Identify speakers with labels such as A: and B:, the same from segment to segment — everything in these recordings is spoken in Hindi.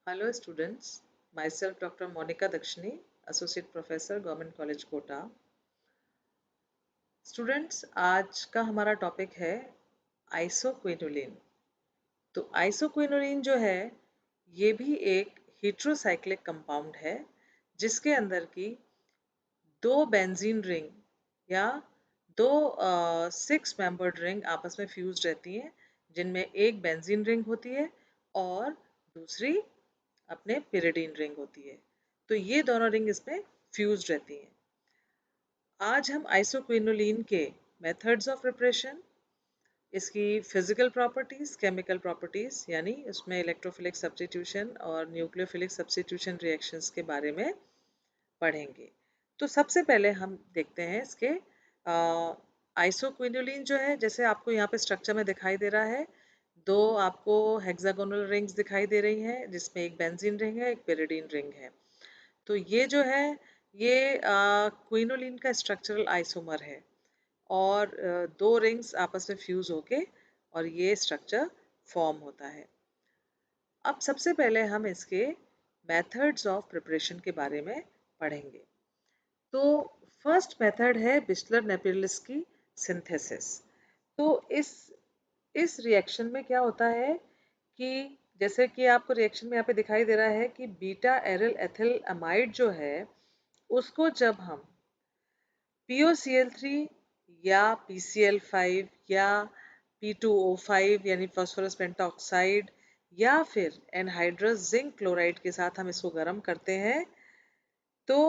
A: Hello students, myself Dr. Monica Dakshini, Associate Professor, Government College Kota. Students आज का हमारा टॉपिक है आइसोक्विनोलिन। तो आइसोक्विनोलिन जो है ये भी एक हेट्रोसाइक्लिक कंपाउंड है जिसके अंदर की दो बेंजीन रिंग या दो 6 मेंबर्ड रिंग आपस में फ्यूज रहती हैं, जिनमें एक बेंजीन रिंग होती है और दूसरी अपने पिरिडीन रिंग होती है। तो ये दोनों रिंग इसमें फ्यूज रहती हैं। आज हम आइसोक्विनोलिन के मेथड्स ऑफ प्रिपरेशन, इसकी फिजिकल प्रॉपर्टीज, केमिकल प्रॉपर्टीज यानी उसमें इलेक्ट्रोफिलिक सब्स्टिट्यूशन और न्यूक्लियोफिलिक सब्स्टिट्यूशन रिएक्शंस के बारे में पढ़ेंगे। तो सबसे पहले हम देखते हैं इसके आइसोक्विनोलिन जो है, जैसे आपको यहाँ पे स्ट्रक्चर में दिखाई दे रहा है, दो आपको हेक्सागोनल रिंग्स दिखाई दे रही हैं जिसमें एक बेंजीन रिंग है, एक पिरिडीन रिंग है। तो ये जो है ये क्विनोलिन का स्ट्रक्चरल आइसोमर है और दो रिंग्स आपस में फ्यूज होके और ये स्ट्रक्चर फॉर्म होता है। अब सबसे पहले हम इसके मेथड्स ऑफ प्रिपरेशन के बारे में पढ़ेंगे। तो फर्स्ट मेथड है बिस्लर नेपियरलिस्की सिंथेसिस। तो इस रिएक्शन में क्या होता है कि जैसे कि आपको रिएक्शन में यहाँ पे दिखाई दे रहा है कि बीटा एरिल एथिल अमाइड जो है उसको जब हम POCl3 या PCl5 या P2O5 यानी फास्फोरस पेंटॉक्साइड या फिर एनहाइड्रस जिंक क्लोराइड के साथ हम इसको गर्म करते हैं तो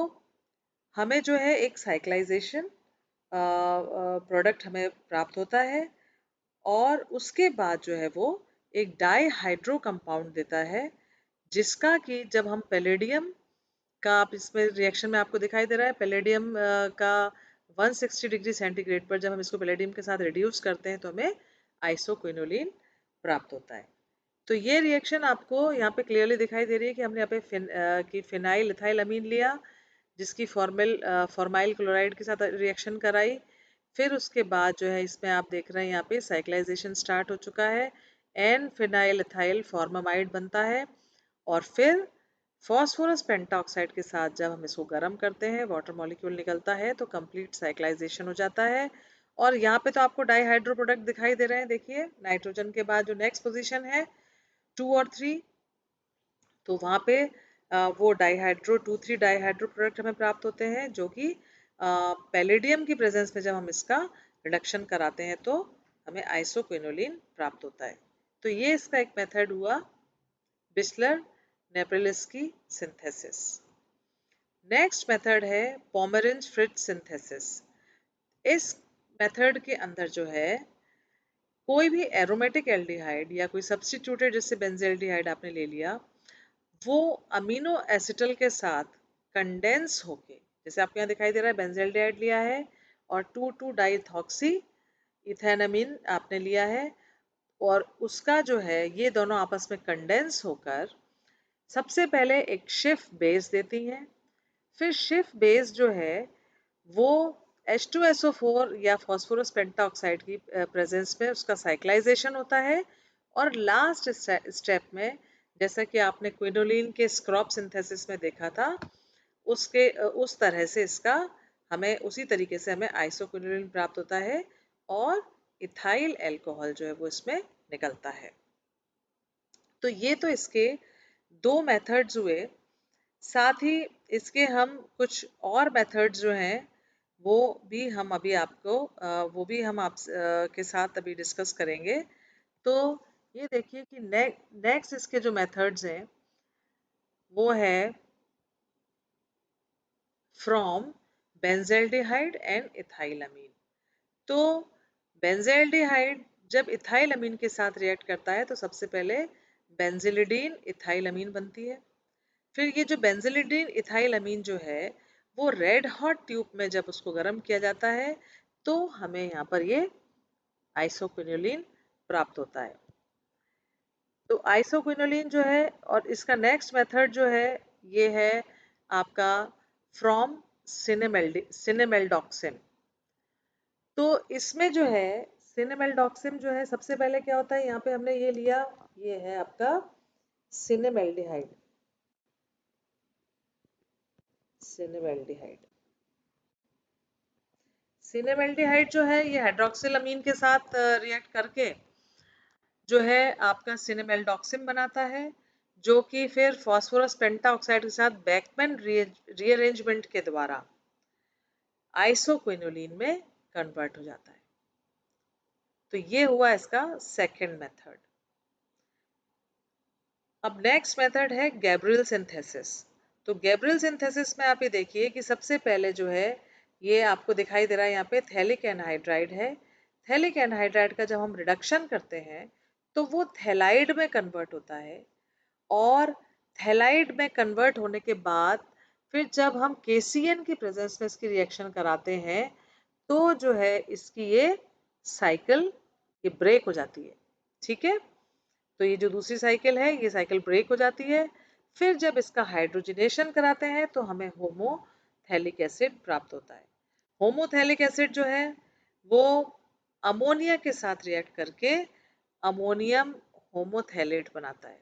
A: हमें जो है एक साइक्लाइजेशन प्रोडक्ट हमें प्राप्त होता है और उसके बाद जो है वो एक डाई हाइड्रो कंपाउंड देता है जिसका कि जब हम पैलेडियम का, आप इसमें रिएक्शन में आपको दिखाई दे रहा है पैलेडियम का 160 डिग्री सेंटीग्रेड पर जब हम इसको पैलेडियम के साथ रिड्यूस करते हैं तो हमें आइसोक्विनोलिन प्राप्त होता है। तो ये रिएक्शन आपको यहाँ पे क्लियरली दिखाई दे रही है कि हमने यहाँ पे फिनाइल इथाइल अमीन लिया जिसकी फॉर्माइल क्लोराइड के साथ रिएक्शन कराई। फिर उसके बाद जो है इसमें आप देख रहे हैं यहाँ पे साइक्लाइजेशन स्टार्ट हो चुका है, एन फिनाइल इथाइल फॉर्मामाइड बनता है और फिर फॉस्फोरस पेंटॉक्साइड के साथ जब हम इसको गर्म करते हैं वाटर मॉलिक्यूल निकलता है तो कंप्लीट साइक्लाइजेशन हो जाता है। और यहाँ पे तो आपको डाईहाइड्रो प्रोडक्ट दिखाई दे रहे हैं, देखिए नाइट्रोजन के बाद जो नेक्स्ट पोजीशन है 2 और 3, तो वहाँ पे वो डाईहाइड्रो 2,3 डाईहाइड्रो प्रोडक्ट हमें प्राप्त होते हैं जो कि पैलेडियम की प्रेजेंस में जब हम इसका रिडक्शन कराते हैं तो हमें आइसोक्विनोलिन प्राप्त होता है। तो ये इसका एक मेथड हुआ बिस्लर नेपियरलिस्की सिंथेसिस। नेक्स्ट मेथड है पोमेरेंज फ्रिट्ज सिंथेसिस। इस मेथड के अंदर जो है कोई भी एरोमेटिक एल्डिहाइड या कोई सब्स्टिट्यूटेड, जैसे बेंजील्डिहाइड आपने ले लिया, वो अमीनो एसिटल के साथ कंडेंस होके, जैसे आपको यहाँ दिखाई दे रहा है बेंजील्डिहाइड लिया है और 2,2-डाइथॉक्सी इथेनामीन आपने लिया है और उसका जो है ये दोनों आपस में कंडेंस होकर सबसे पहले एक शिफ्ट बेस देती हैं। फिर शिफ्ट बेस जो है वो H2SO4 या फास्फोरस पेंटाऑक्साइड की प्रेजेंस में उसका साइक्लाइजेशन होता है और लास्ट स्टेप में, जैसा कि आपने क्विनोलिन के स्क्रॉप सिंथेसिस में देखा था, उसके उस तरह से इसका हमें उसी तरीके से हमें आइसोक्विनोलिन प्राप्त होता है और इथाइल अल्कोहल जो है वो इसमें निकलता है। तो ये तो इसके दो मेथड्स हुए। साथ ही इसके हम कुछ और मेथड्स जो हैं वो भी हम अभी आपको वो भी हम आप के साथ अभी डिस्कस करेंगे। तो ये देखिए कि नेक्स्ट इसके जो मेथड्स हैं वो है फ्रॉम बेंजेल्डिहाइड एंड इथाइलअमीन। तो बेंजेल्डिहाइड जब इथाइलअमीन के साथ रिएक्ट करता है तो सबसे पहले बेंजिलिडीन इथाइलअमीन बनती है। फिर ये जो बेंजिलिडीन इथाइलअमीन जो है वो रेड हॉट ट्यूब में जब उसको गर्म किया जाता है तो हमें यहाँ पर ये आइसोक्विनोलिन प्राप्त होता है। तो आइसोक्विनोलिन जो है और इसका नेक्स्ट मेथड जो है ये है आपका फ्रॉम सिनेमेल्डॉक्सिन। तो इसमें जो है सिनेमेल्डॉक्सिन जो है सबसे पहले क्या होता है, यहाँ पे हमने ये लिया, ये है आपका सिनेमेल्डिहाइड। सिनेमेल्डिहाइड। सिनेमेल्डिहाइड जो है ये हाइड्रोक्सिल के साथ रिएक्ट करके जो है आपका सिनेमेल्डोक्सिम बनाता है, जो कि फिर फास्फोरस पेंटाऑक्साइड के साथ बैकमैन रीअरेंजमेंट के द्वारा आइसोक्विनोलिन में कन्वर्ट हो जाता है। तो ये हुआ इसका सेकंड मेथड। अब नेक्स्ट मेथड है गैब्रियल सिंथेसिस। तो गैब्रियल सिंथेसिस में आप ये देखिए कि सबसे पहले जो है ये आपको दिखाई दे रहा है यहाँ पे थैलिक एनहाइड्राइड है। थैलिक एनहाइड्राइड का जब हम रिडक्शन करते हैं तो वो थैलाइड में कन्वर्ट होता है, और थैलाइड में कन्वर्ट होने के बाद फिर जब हम KCN की प्रेजेंस में इसकी रिएक्शन कराते हैं तो जो है इसकी ये साइकिल ये ब्रेक हो जाती है। ठीक है, तो ये जो दूसरी साइकिल है ये साइकिल ब्रेक हो जाती है। फिर जब इसका हाइड्रोजनेशन कराते हैं तो हमें होमोथैलिक एसिड प्राप्त होता है। होमोथैलिक एसिड जो है वो अमोनिया के साथ रिएक्ट करके अमोनियम होमोथैलेट बनाता है।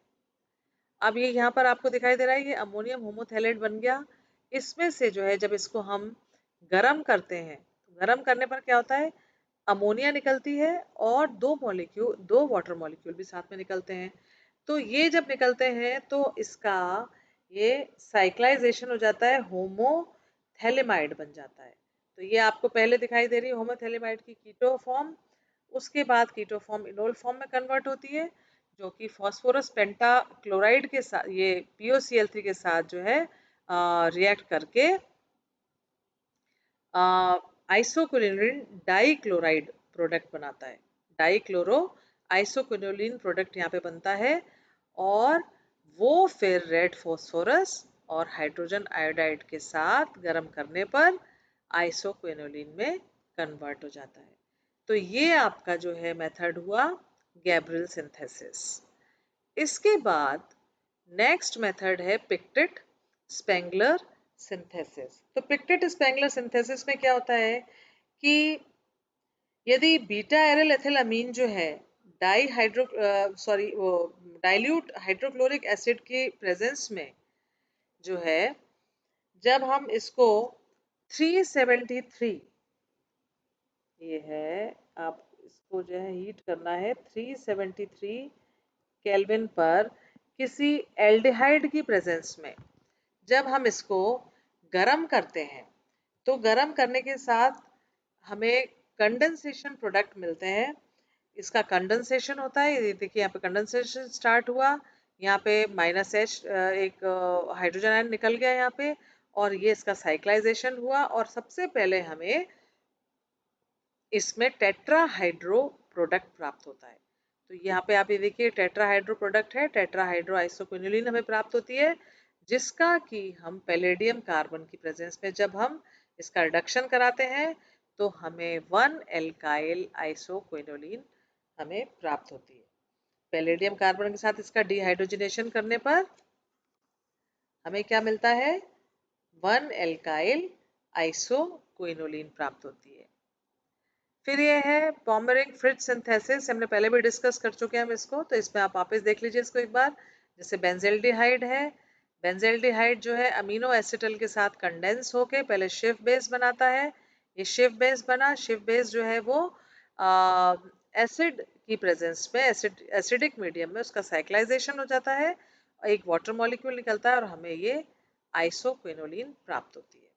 A: अब ये यहाँ पर आपको दिखाई दे रहा है ये अमोनियम होमोथैलेट बन गया। इसमें से जो है जब इसको हम गरम करते हैं, गरम करने पर क्या होता है, अमोनिया निकलती है और दो वाटर मॉलिक्यूल भी साथ में निकलते हैं। तो ये जब निकलते हैं तो इसका ये साइक्लाइजेशन हो जाता है, होमोथैलेमाइड बन जाता है। तो ये आपको पहले दिखाई दे रही है होमोथैलेमाइड की कीटो फॉर्म, उसके बाद कीटो फॉर्म इनोल फॉर्म में कन्वर्ट होती है, जो कि फास्फोरस पेंटा क्लोराइड के साथ ये POCl3 के साथ जो है रिएक्ट करके आइसोक्विनोलिन डाइक्लोराइड प्रोडक्ट बनाता है। डाइक्लोरो आइसोक्विनोलिन प्रोडक्ट यहाँ पे बनता है, और वो फिर रेड फॉस्फोरस और हाइड्रोजन आयोडाइड के साथ गर्म करने पर आइसोक्विनोलिन में कन्वर्ट हो जाता है। तो ये आपका जो है मेथड हुआ गैब्रियल सिंथेसिस। इसके बाद नेक्स्ट मेथड है पिक्टेट स्पेंगलर सिंथेसिस। तो पिक्टेट स्पेंगलर सिंथेसिस में क्या होता है कि यदि बीटा एरिल एथिलामीन जो है डाइल्यूट हाइड्रोक्लोरिक एसिड के प्रेजेंस में जो है जब हम इसको 373 ये है, आप इसको जो है हीट करना है 373 केल्विन पर किसी एल्डिहाइड की प्रेजेंस में जब हम इसको गरम करते हैं तो गरम करने के साथ हमें कंडेंसेशन प्रोडक्ट मिलते हैं। इसका कंडेंसेशन होता है, ये देखिए यहाँ पे कंडेंसेशन स्टार्ट हुआ, यहाँ पे -H एक हाइड्रोजन आयन निकल गया यहाँ पे, और ये इसका साइक्लाइजेशन हुआ, और सबसे पहले हमें इसमें टेट्राहाइड्रो प्रोडक्ट प्राप्त होता है। तो यहाँ पे आप ये देखिए टेट्राहाइड्रो प्रोडक्ट है, टेट्राहाइड्रो आइसोक्विनोलिन हमें प्राप्त होती है, जिसका कि हम पैलेडियम कार्बन की प्रेजेंस में जब हम इसका रिडक्शन कराते हैं तो हमें 1 एल्काइल आइसोक्विनोलिन हमें प्राप्त होती है। पैलेडियम कार्बन के साथ इसका डिहाइड्रोजनेशन करने पर हमें क्या मिलता है, 1 एल्काइल आइसोक्विनोलिन प्राप्त होती है। फिर ये है पॉमरिंग फ्रिज सिंथेसिस, हमने पहले भी डिस्कस कर चुके हैं हम इसको, तो इसमें आप वापस देख लीजिए इसको एक बार। जैसे बेंजेल्डिहाइड है, बेंजेल्डिहाइड जो है अमीनो एसिटल के साथ कंडेंस होके पहले शिफ बेस बनाता है। ये शिफ बेस बना, शिफ बेस जो है वो एसिड की प्रेजेंस में एसिडिक मीडियम में उसका साइक्लाइजेशन हो जाता है, एक वाटर मॉलिक्यूल निकलता है और हमें ये आइसोक्विनोलिन प्राप्त होती है।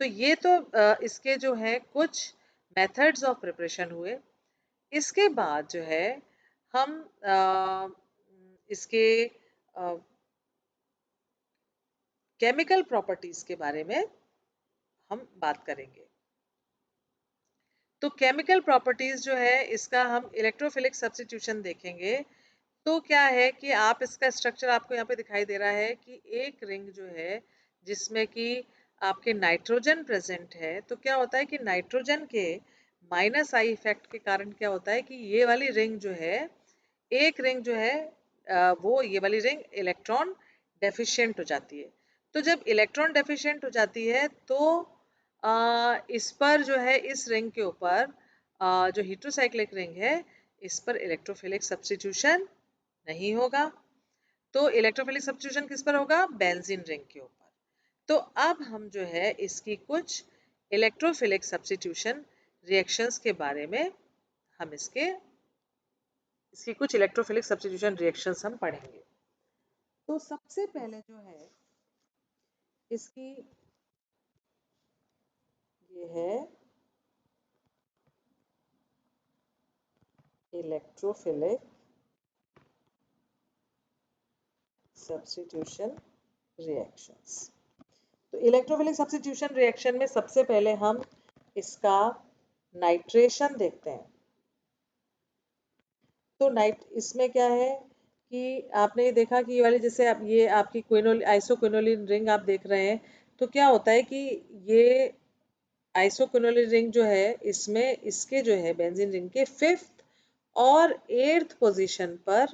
A: तो ये तो इसके जो है कुछ मेथड्स ऑफ प्रिपरेशन हुए। इसके बाद जो है हम इसके केमिकल प्रॉपर्टीज के बारे में हम बात करेंगे। तो केमिकल प्रॉपर्टीज जो है इसका हम इलेक्ट्रोफिलिक सब्स्टिट्यूशन देखेंगे। तो क्या है कि आप इसका स्ट्रक्चर आपको यहाँ पे दिखाई दे रहा है कि एक रिंग जो है जिसमें कि आपके नाइट्रोजन प्रेजेंट है, तो क्या होता है कि नाइट्रोजन के -I इफेक्ट के कारण क्या होता है कि ये वाली रिंग जो है, एक रिंग जो है वो ये वाली रिंग इलेक्ट्रॉन डेफिशिएंट हो जाती है। तो जब इलेक्ट्रॉन डेफिशिएंट हो जाती है तो इस पर जो है इस रिंग के ऊपर जो हेटेरोसाइक्लिक रिंग है इस पर इलेक्ट्रोफिलिक सब्स्टिट्यूशन नहीं होगा। तो इलेक्ट्रोफिलिक सब्स्टिट्यूशन किस पर होगा, बेंजीन रिंग के ऊपर। तो अब हम जो है इसकी कुछ इलेक्ट्रोफिलिक सब्स्टिट्यूशन रिएक्शंस के बारे में हम इसकी कुछ इलेक्ट्रोफिलिक सब्स्टिट्यूशन रिएक्शंस हम पढ़ेंगे। तो सबसे पहले जो है इसकी ये है इलेक्ट्रोफिलिक सब्स्टिट्यूशन रिएक्शंस। तो इलेक्ट्रोफिलिक सब्स्टिट्यूशन रिएक्शन में सबसे पहले हम इसका नाइट्रेशन देखते हैं। तो इसमें क्या है कि आपने ये देखा कि ये वाली जैसे आप ये आपकी आइसोक्विनोलिन रिंग आप देख रहे हैं, तो क्या होता है कि ये आइसोक्विनोलिन रिंग जो है इसमें इसके जो है बेंजीन रिंग के 5th और 8th पोजीशन पर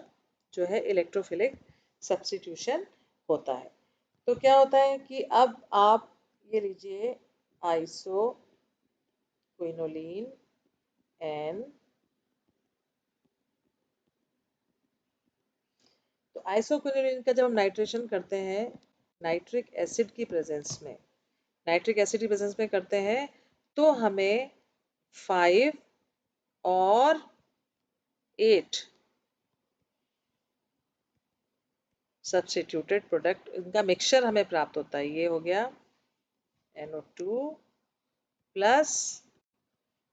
A: जो है इलेक्ट्रोफिलिक सब्स्टिट्यूशन होता है। तो क्या होता है कि अब आप ये लीजिए आइसोक्विनोलिन एन। तो आइसोक्विनोलिन का जब हम नाइट्रेशन करते हैं नाइट्रिक एसिड की प्रेजेंस में करते हैं तो हमें 5 और 8 सब्स्टिट्यूटेड प्रोडक्ट इनका मिक्सचर हमें प्राप्त होता है। ये हो गया NO2 प्लस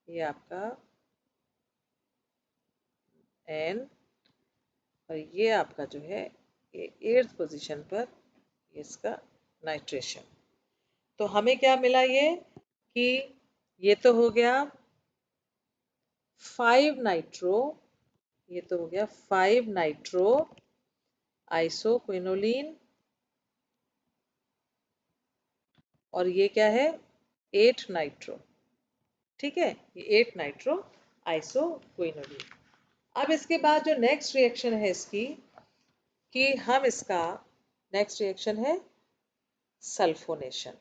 A: ये आपका N और ये आपका जो है ये 8th पोजीशन पर इसका नाइट्रेशन। तो हमें क्या मिला ये कि ये तो हो गया 5 नाइट्रो, ये तो हो गया 5 नाइट्रो आइसोक्विनोलिन और ये क्या है 8 नाइट्रो। ठीक है, ये 8 नाइट्रो आइसोक्विनोलिन। अब इसके बाद जो नेक्स्ट रिएक्शन है इसकी कि हम इसका नेक्स्ट रिएक्शन है सल्फोनेशन।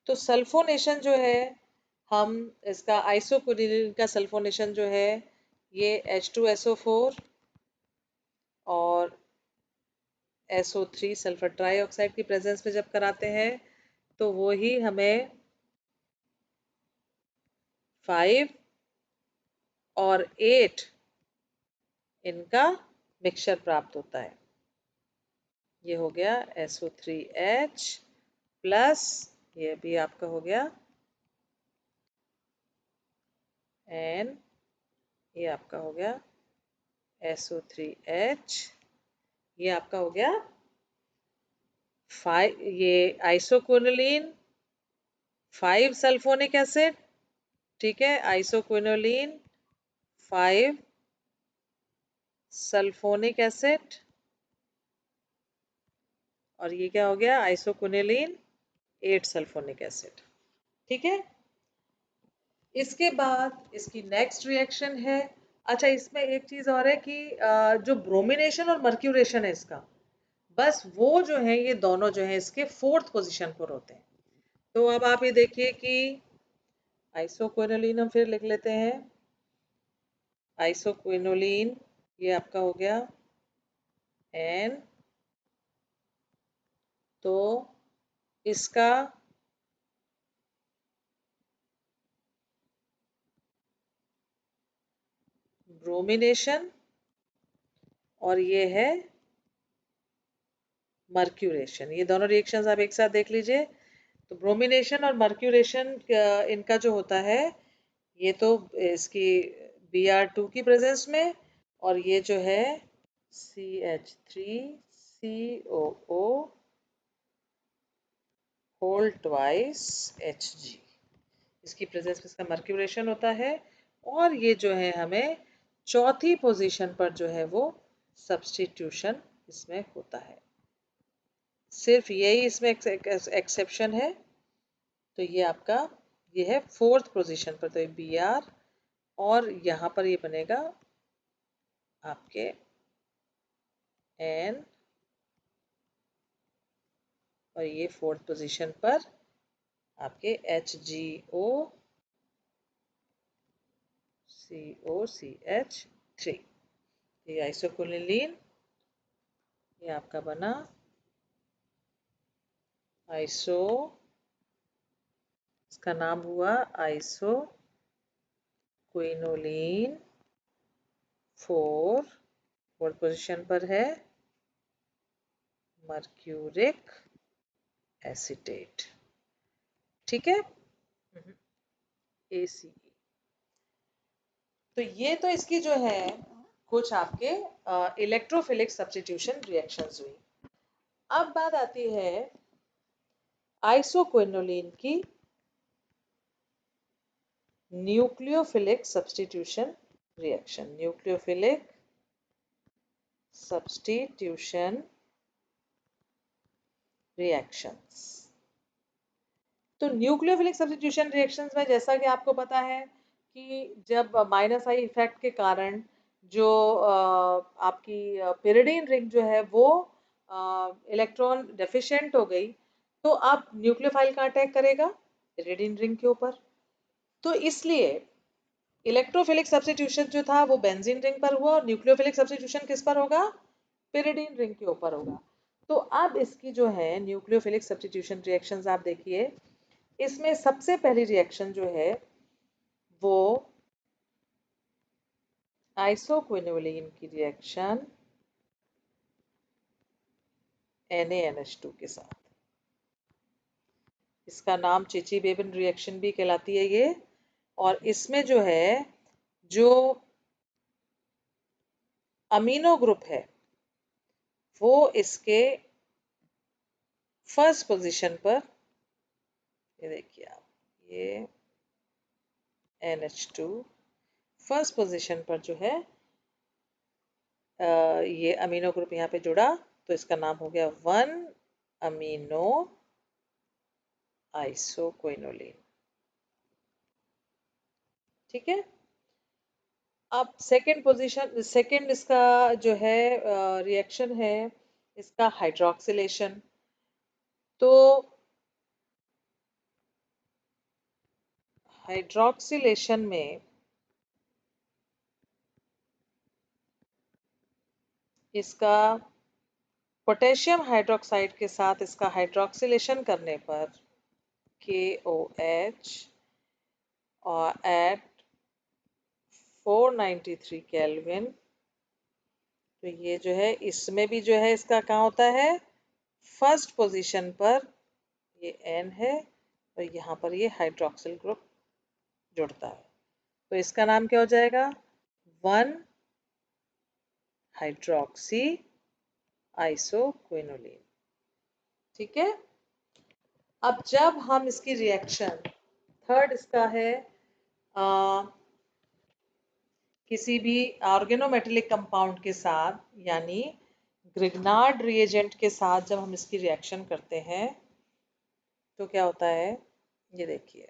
A: तो सल्फोनेशन जो है हम इसका आइसोक्विनोलिन का सल्फोनेशन जो है ये H2SO4 और SO3 सल्फर ट्राईऑक्साइड की प्रेजेंस में जब कराते हैं तो वो ही हमें 5 और 8 इनका मिक्सचर प्राप्त होता है। ये हो गया SO3H प्लस ये भी आपका हो गया एन, ये आपका हो गया SO3H, ये आपका हो गया 5 ये आइसोक्विनोलिन 5 सल्फोनिक एसिड। ठीक है, आइसोक्विनोलिन 5 सल्फोनिक एसिड और ये क्या हो गया आइसोक्विनोलिन 8 सल्फोनिक एसिड। ठीक है, इसके बाद इसकी नेक्स्ट रिएक्शन है। अच्छा, इसमें एक चीज और है कि जो ब्रोमिनेशन और मर्क्यूरेशन है इसका, बस वो जो है ये दोनों जो है इसके 4th पोजीशन पर होते हैं। तो अब आप ये देखिए कि आइसोक्विनोलिन हम फिर लिख लेते हैं आइसोक्विनोलिन, ये आपका हो गया एन। तो इसका ब्रोमिनेशन और ये है मर्क्यूरेशन, ये दोनों रिएक्शंस आप एक साथ देख लीजिए। तो ब्रोमिनेशन और मर्क्यूरेशन इनका जो होता है ये तो इसकी Br2 की प्रेजेंस में और ये जो है CH3COO होल ट्वाइस Hg, इसकी प्रेजेंस में इसका मर्क्यूरेशन होता है और ये जो है हमें चौथी पोजीशन पर जो है वो सब्स्टिट्यूशन इसमें होता है। सिर्फ यही इसमें एक्सेप्शन है। तो ये आपका ये है 4th पोजीशन पर, तो ये Br और यहाँ पर ये बनेगा आपके N और ये 4th पोजीशन पर आपके HgO COCH3। ये आइसोक्विनोलिन ये आपका बना आइसो, इसका नाम हुआ आइसो क्विनोलिन 4, फोर्थ पोजीशन पर है मर्क्यूरिक एसीटेट। ठीक है, ACE। तो ये तो इसकी जो है कुछ आपके इलेक्ट्रोफिलिक सब्स्टिट्यूशन रिएक्शंस हुई। अब बात आती है आइसोक्विनोलिन की nucleophilic substitution reaction. Nucleophilic substitution reactions. तो न्यूक्लियोफिलिक सब्स्टिट्यूशन रिएक्शंस में जैसा कि आपको पता है कि जब माइनस आई इफेक्ट के कारण जो आपकी पिरिडीन रिंग जो है वो इलेक्ट्रॉन डेफिशिएंट हो गई, तो अब न्यूक्लियोफाइल का अटैक करेगा पिरिडीन रिंग के ऊपर। तो इसलिए इलेक्ट्रोफिलिक सब्स्टिट्यूशन जो था वो बेंजीन रिंग पर हुआ और न्यूक्लियोफिलिक सब्स्टिट्यूशन किस पर होगा? पिरिडीन रिंग के ऊपर होगा। तो अब इसकी जो है न्यूक्लियोफिलिक सब्स्टिट्यूशन रिएक्शंस आप देखिए, इसमें सबसे पहली रिएक्शन जो है वो आइसोक्विनोलिन की रिएक्शन NaNH2 के साथ। इसका नाम चिची बेबन रिएक्शन भी कहलाती है ये। और इसमें जो है जो अमीनो ग्रुप है वो इसके फर्स्ट पोजीशन पर, ये देखिए आप, ये NH2 फर्स्ट पोजीशन पर जो है ये अमीनो ग्रुप यहाँ पे जुड़ा, तो इसका नाम हो गया 1 अमीनो आइसोक्विनोलिन। ठीक है, अब सेकंड पोजीशन, सेकंड इसका जो है रिएक्शन है इसका हाइड्रोक्सिलेशन। तो हाइड्रोक्सिलेशन में इसका पोटेशियम हाइड्रोक्साइड के साथ इसका हाइड्रोक्सिलेशन करने पर KOH और एट 493 केल्विन, तो ये जो है इसमें भी जो है इसका कहाँ होता है? फर्स्ट पोजीशन पर ये N है और यहाँ पर ये हाइड्रोक्सिल ग्रुप जुड़ता है। तो इसका नाम क्या हो जाएगा? 1 हाइड्रोक्सी आइसोक्विनोलिन। ठीक है, अब जब हम इसकी रिएक्शन, थर्ड इसका है किसी भी ऑर्गेनोमेटेलिक कंपाउंड के साथ, यानी ग्रिग्नार्ड रिएजेंट के साथ जब हम इसकी रिएक्शन करते हैं तो क्या होता है? ये देखिए,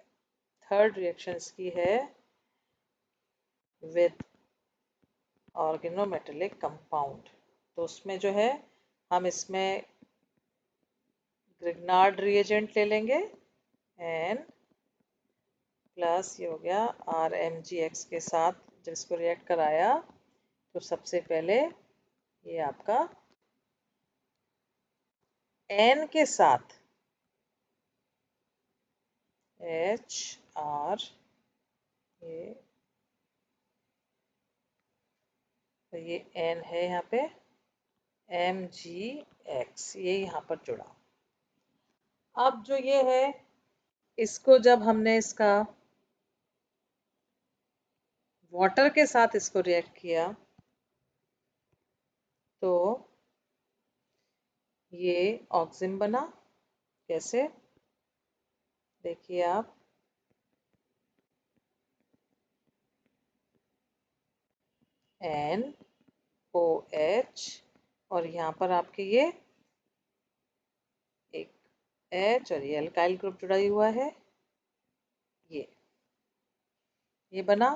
A: थर्ड रिएक्शन इसकी है विद ऑर्गेनोमेटेलिक कंपाउंड। तो उसमें जो है हम इसमें ग्रिग्नार्ड रिएजेंट ले लेंगे एन प्लस ये हो गया RMgX के साथ जब इसको रिएक्ट कराया तो सबसे पहले ये आपका N के साथ HR, ये तो ये N है यहाँ पे MgX, ये यहाँ पर जुड़ा। अब जो ये है इसको जब हमने इसका वाटर के साथ इसको रिएक्ट किया तो ये ऑक्सिन बना। कैसे? देखिए आप, NOH और यहाँ पर आपके ये एक H और ये अल्काइल ग्रुप जुड़ा हुआ है, ये बना।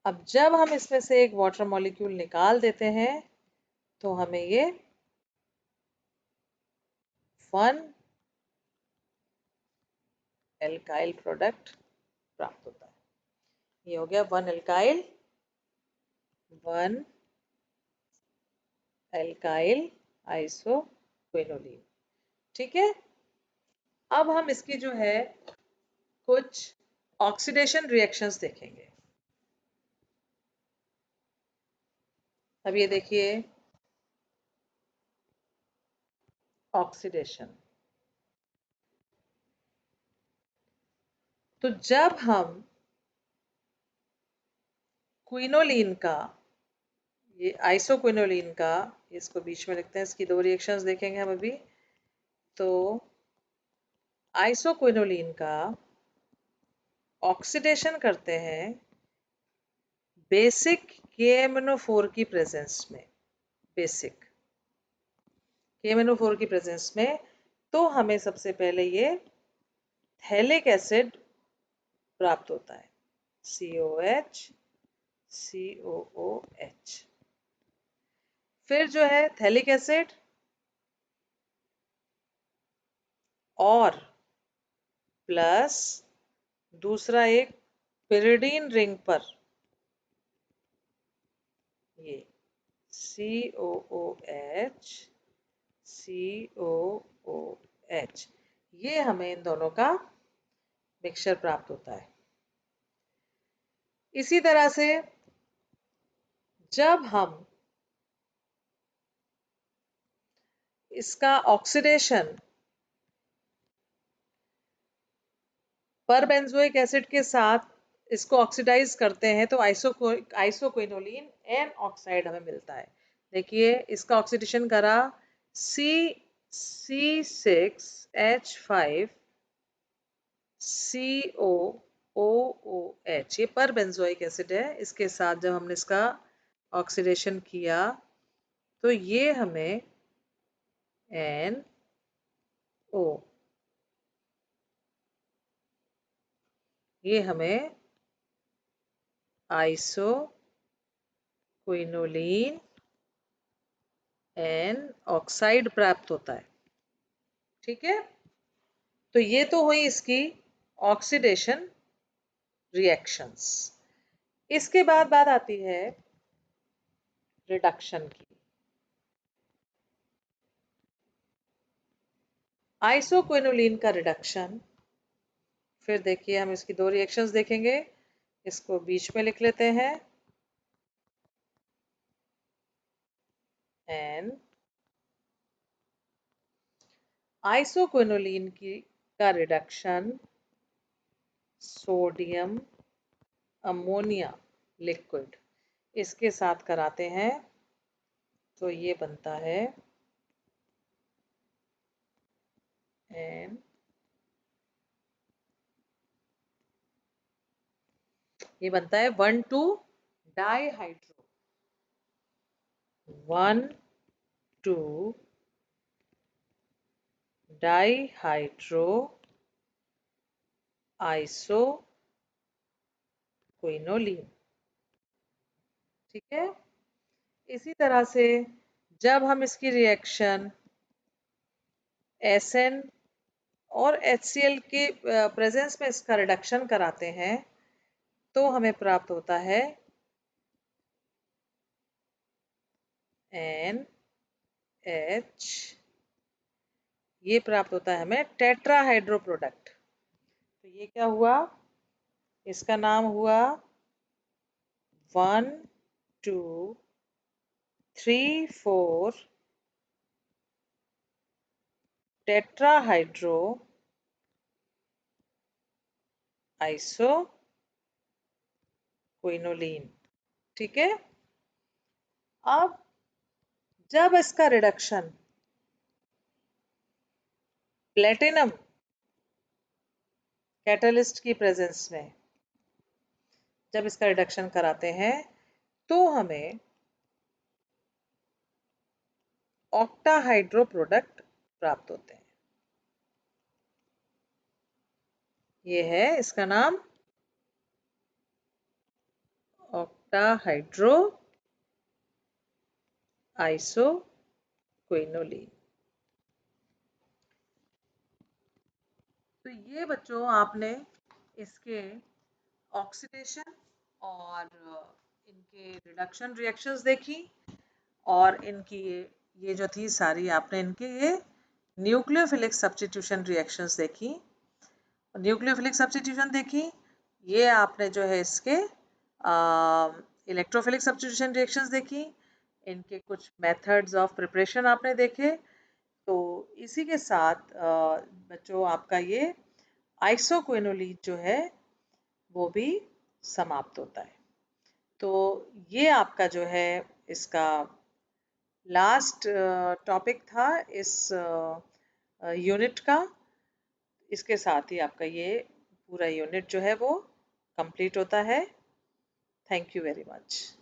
A: अब जब हम इसमें से एक वाटर मॉलिक्यूल निकाल देते हैं तो हमें ये 1 एल्काइल प्रोडक्ट प्राप्त होता है। ये हो गया 1 एल्काइल, 1 एल्काइल आइसोक्विनोलिन। ठीक है, अब हम इसकी जो है कुछ ऑक्सीडेशन रिएक्शंस देखेंगे। अब ये देखिए ऑक्सीडेशन। तो जब हम क्विनोलिन का, ये आइसोक्विनोलिन का, इसको बीच में लिखते हैं, इसकी दो रिएक्शंस देखेंगे हम अभी। तो आइसोक्विनोलिन का ऑक्सीडेशन करते हैं बेसिक KMnO4 की प्रेजेंस में, बेसिक KMnO4 की प्रेजेंस में, तो हमें सबसे पहले ये थैलिक एसिड प्राप्त होता है, COH COOH। फिर जो है थैलिक एसिड और प्लस दूसरा एक पिरिडीन रिंग पर ये COOH COOH, ये हमें इन दोनों का मिक्सचर प्राप्त होता है। इसी तरह से जब हम इसका ऑक्सीडेशन परबेंजोइक एसिड के साथ इसको ऑक्सीडाइज करते हैं तो आइसोक्विनोलिन एन ऑक्साइड हमें मिलता है। देखिए इसका ऑक्सीडेशन करा C6H5 COOOH, ये परबेंजोइक एसिड है। इसके साथ जब हमने इसका ऑक्सीडेशन किया तो ये हमें NO, ये हमें आइसोक्विनोलिन एन ऑक्साइड प्राप्त होता है। ठीक है, तो ये तो हुई इसकी ऑक्सीडेशन रिएक्शंस। इसके बाद बात आती है रिडक्शन की। आइसोक्विनोलिन का रिडक्शन, फिर देखिए हम इसकी दो रिएक्शंस देखेंगे, इसको बीच में लिख लेते हैं एन। आइसोक्विनोलिन की का रिडक्शन सोडियम अमोनिया लिक्विड इसके साथ कराते हैं तो ये बनता है एन, ये बनता है 1,2 डाइहाइड्रो, 1,2 डाइहाइड्रो आइसोक्विनोलिन। ठीक है, इसी तरह से जब हम इसकी रिएक्शन SN और HCl के प्रेजेंस में इसका रिडक्शन कराते हैं तो हमें प्राप्त होता है NH, ये प्राप्त होता है हमें टेट्राहाइड्रो प्रोडक्ट। तो ये क्या हुआ, इसका नाम हुआ 1,2,3,4 टेट्राहाइड्रो आइसोक्विनोलिन। ठीक है, अब जब इसका रिडक्शन प्लेटिनम कैटलिस्ट की प्रेजेंस में जब इसका रिडक्शन कराते हैं तो हमें ऑक्टाहाइड्रो प्रोडक्ट प्राप्त होते हैं। ये है इसका नाम ऑक्टाहाइड्रो आइसोक्विनोलिन। तो ये बच्चों आपने इसके ऑक्सीडेशन और इनके रिडक्शन रिएक्शंस देखी और इनकी ये जो थी सारी आपने इनके ये न्यूक्लियोफिलिक सब्स्टिट्यूशन रिएक्शंस देखी, न्यूक्लियोफिलिक सब्स्टिट्यूशन देखी, ये आपने जो है इसके इलेक्ट्रोफिलिक सब्स्टिट्यूशन रिएक्शंस देखी, इनके कुछ मेथड्स ऑफ प्रिपरेशन आपने देखे। तो इसी के साथ बच्चों आपका ये आइसोक्विनोलीन जो है वो भी समाप्त होता है। तो ये आपका जो है इसका लास्ट टॉपिक था इस यूनिट का। इसके साथ ही आपका ये पूरा यूनिट जो है वो कंप्लीट होता है। Thank you very much.